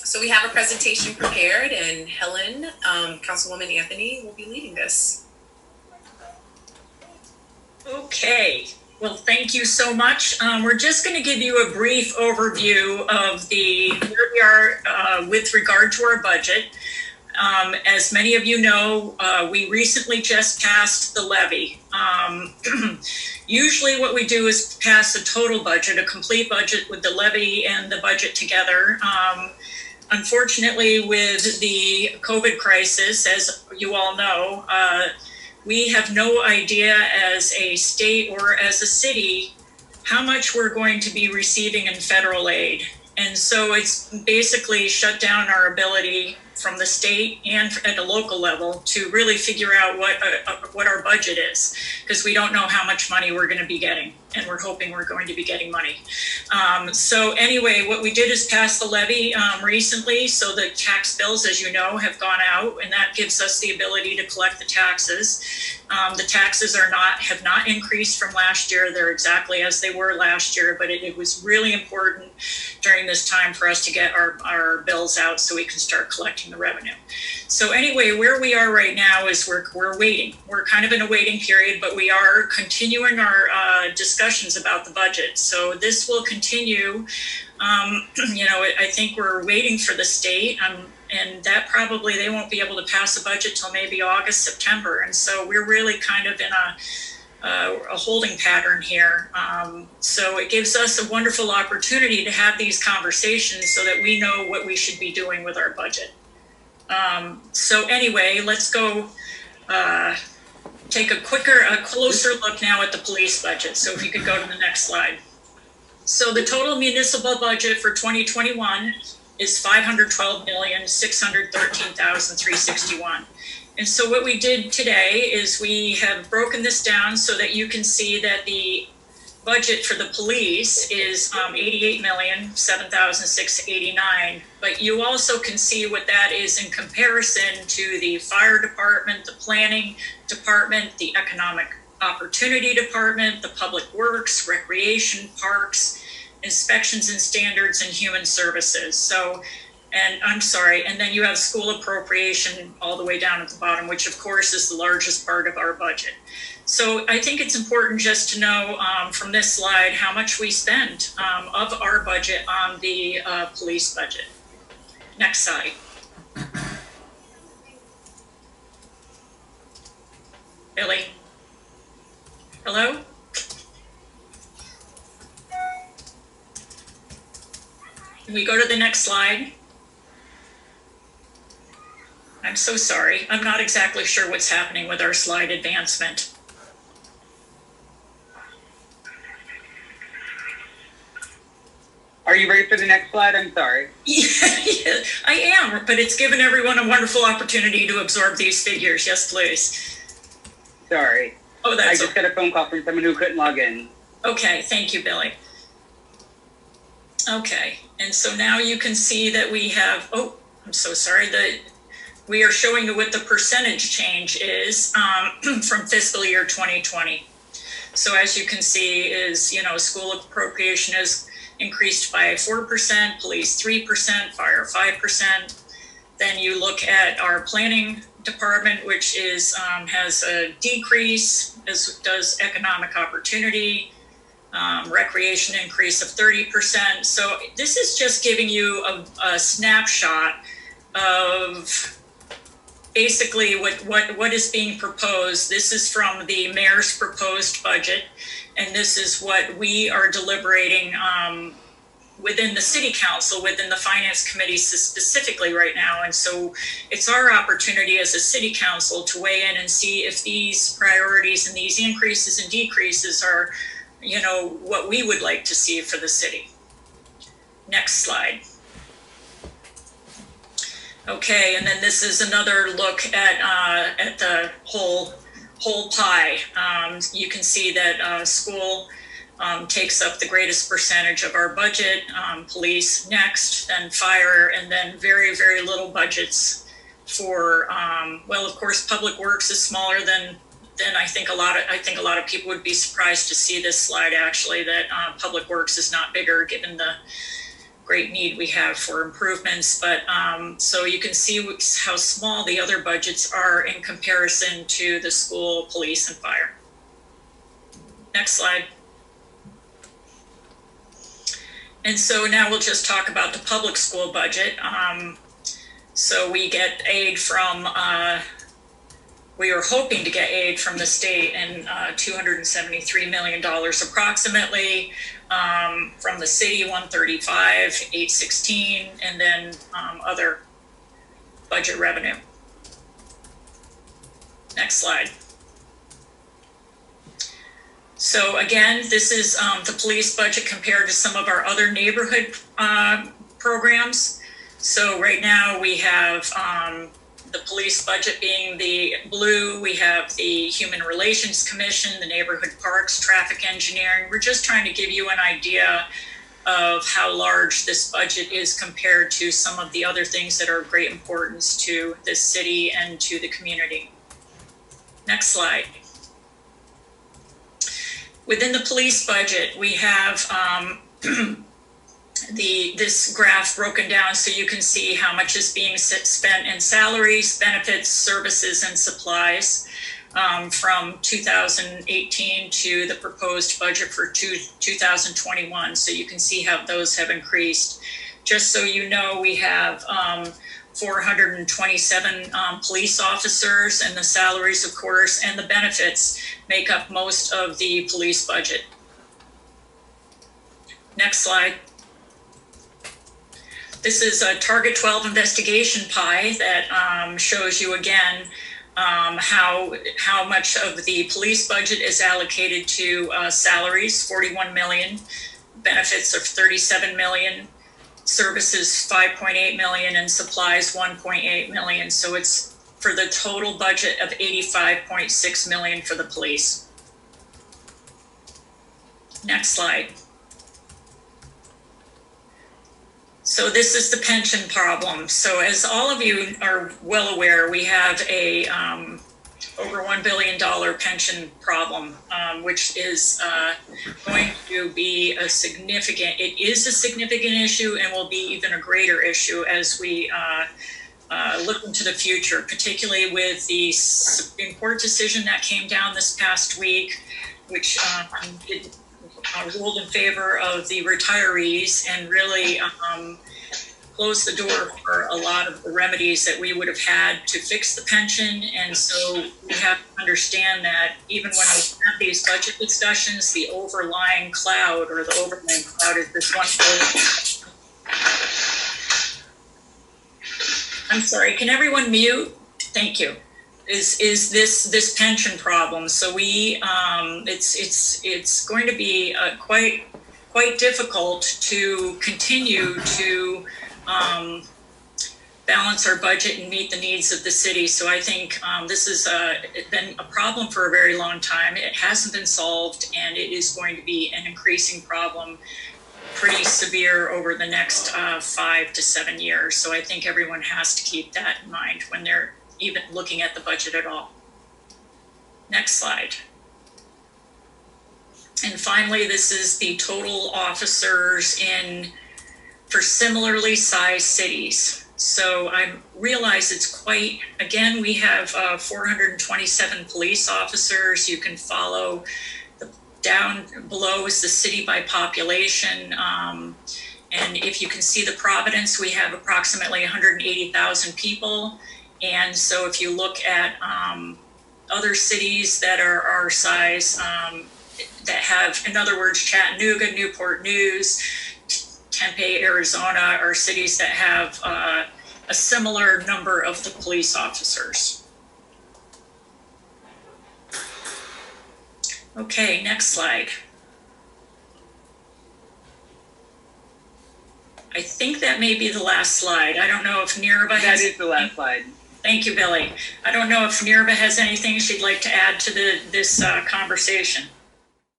So we have a presentation prepared, and Helen, Councilwoman Anthony, will be leading this. Okay, well, thank you so much. We're just going to give you a brief overview of where we are with regard to our budget. As many of you know, we recently just passed the levy. Usually what we do is pass a total budget, a complete budget with the levy and the budget together. Unfortunately, with the COVID crisis, as you all know, we have no idea as a state or as a city how much we're going to be receiving in federal aid. And so it's basically shut down our ability from the state and at a local level to really figure out what our budget is, because we don't know how much money we're going to be getting, and we're hoping we're going to be getting money. So anyway, what we did is pass the levy recently, so the tax bills, as you know, have gone out, and that gives us the ability to collect the taxes. The taxes have not increased from last year. They're exactly as they were last year, but it was really important during this time for us to get our bills out so we can start collecting the revenue. So anyway, where we are right now is we're waiting. We're kind of in a waiting period, but we are continuing our discussions about the budget. So this will continue. I think we're waiting for the state. And that probably they won't be able to pass a budget till maybe August, September. And so we're really kind of in a holding pattern here. So it gives us a wonderful opportunity to have these conversations so that we know what we should be doing with our budget. So anyway, let's go take a closer look now at the police budget. So if you could go to the next slide. So the total municipal budget for 2021 is $512,613,361. And so what we did today is we have broken this down so that you can see that the budget for the police is $88,007,689. But you also can see what that is in comparison to the fire department, the planning department, the economic opportunity department, the public works, recreation, parks, inspections and standards, and human services. So, and then you have school appropriation all the way down at the bottom, which of course is the largest part of our budget. So I think it's important just to know from this slide how much we spend of our budget on the police budget. Next slide. Billy? Hello? Can we go to the next slide? I'm so sorry. I'm not exactly sure what's happening with our slide advancement. Are you ready for the next slide? I'm sorry. Yeah, I am, but it's given everyone a wonderful opportunity to absorb these figures. Yes, please. Sorry. Oh, that's I just got a phone call from someone who couldn't log in. Okay, thank you, Billy. Okay, and so now you can see that we have, oh, I'm so sorry, we are showing what the percentage change is from fiscal year 2020. So as you can see is, school appropriation is increased by 4%, police 3%, fire 5%. Then you look at our planning department, which is has a decrease, as does economic opportunity, recreation increase of 30%. So this is just giving you a snapshot of basically what is being proposed. This is from the mayor's proposed budget, and this is what we are deliberating within the city council, within the finance committee specifically right now. And so it's our opportunity as a city council to weigh in and see if these priorities and these increases and decreases are, what we would like to see for the city. Next slide. Okay, and then this is another look at the whole pie. You can see that school takes up the greatest percentage of our budget, police next, then fire, and then very, very little budgets for, well, of course, public works is smaller than I think a lot of people would be surprised to see this slide actually, that public works is not bigger given great need we have for improvements. But so you can see how small the other budgets are in comparison to the school, police, and fire. Next slide. And so now we'll just talk about the public school budget. So we get aid from, we were hoping to get aid from the state and $273 million approximately, from the city 135, 816, and then other budget revenue. Next slide. So again, this is the police budget compared to some of our other neighborhood programs. So right now we have the police budget being the blue, we have the Human Relations Commission, the Neighborhood Parks, Traffic Engineering. We're just trying to give you an idea of how large this budget is compared to some of the other things that are of great importance to this city and to the community. Next slide. Within the police budget, we have this graph broken down so you can see how much is being spent in salaries, benefits, services, and supplies from 2018 to the proposed budget for 2021. So you can see how those have increased. Just so you know, we have 427 police officers, and the salaries, of course, and the benefits make up most of the police budget. Next slide. This is a Target 12 investigation pie that shows you again how much of the police budget is allocated to salaries, 41 million, benefits of 37 million, services 5.8 million, and supplies 1.8 million. So it's for the total budget of 85.6 million for the police. Next slide. So this is the pension problem. So as all of you are well aware, we have a over $1 billion pension problem, which is going to be a significant, it is a significant issue and will be even a greater issue as we look into the future, particularly with the Supreme Court decision that came down this past week, which ruled in favor of the retirees and really closed the door for a lot of the remedies that we would have had to fix the pension. And so we have to understand that even when we have these budget discussions, the overlying cloud or the overlying cloud is this one. I'm sorry, can everyone mute? Thank you. Is this pension problem? So we it's going to be quite difficult to continue to balance our budget and meet the needs of the city. So I think this has been a problem for a very long time. It hasn't been solved, and it is going to be an increasing problem, pretty severe over the next 5 to 7 years. So I think everyone has to keep that in mind when they're even looking at the budget at all. Next slide. And finally, this is the total officers for similarly sized cities. So I realize it's quite, again, we have 427 police officers. You can follow down below is the city by population. And if you can see the Providence, we have approximately 180,000 people. And so if you look at other cities that are our size, that have, in other words, Chattanooga, Newport News, Tempe, Arizona, are cities that have a similar number of the police officers. Okay, next slide. I think that may be the last slide. I don't know if Nirva has... That is the last slide. Thank you, Billy. I don't know if Nirva has anything she'd like to add to this conversation.